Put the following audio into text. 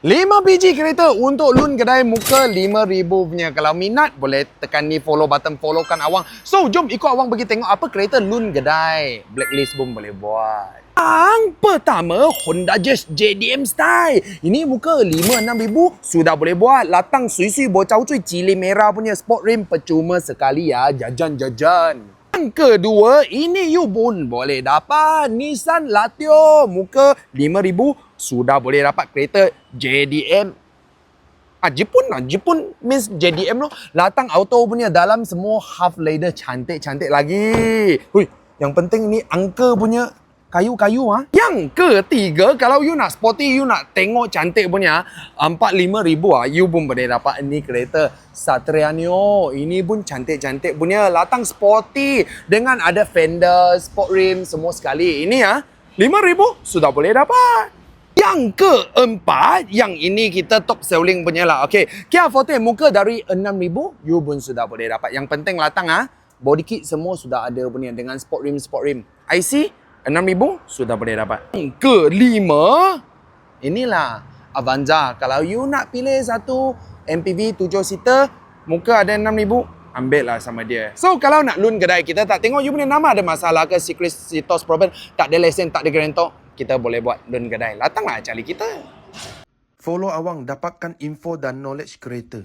5 biji kereta untuk loan kedai muka 5,000 punya. Kalau minat, boleh tekan ni follow button, followkan awang. So, jom ikut awang pergi tengok apa kereta loan kedai. Blacklist pun boleh buat. Yang pertama, Honda Jazz JDM Style. Ini muka 5-6 ribu, sudah boleh buat. Latang sui-sui bocau cuy, cili merah punya sport rim. Percuma sekali ya, jajan-jajan. Yang kedua, ini you pun boleh dapat Nissan Latio muka 5,000, sudah boleh dapat kereta JDM. Jepun means JDM loh. Latang auto punya, dalam semua half leather, cantik-cantik lagi. Hui, yang penting ni angka punya kayu-kayu ha. Yang ketiga, kalau you nak sporty, you nak tengok cantik punya 4-5 ribu you pun boleh dapat ni kereta Satria Neo. Ini pun cantik-cantik punya, latang sporty dengan ada fender, sport rim semua sekali. Ini 5,000 sudah boleh dapat. Yang keempat, yang ini kita top selling punya lah. Okay, Kia Forte muka dari 6,000 you pun sudah boleh dapat. Yang penting latang body kit semua sudah ada punya dengan sport rim. IC 6,000 sudah boleh dapat. Yang kelima, inilah Avanza. Kalau you nak pilih satu MPV 7 seater, muka ada 6,000, ambil lah sama dia. So, kalau nak loan kedai kita, tak tengok you punya nama ada masalah ke, secret sitos problem, tak ada lesen, tak ada guarantor, kita boleh buat loan kedai. Latanglah cari kita. Follow awang dapatkan info dan knowledge kereta.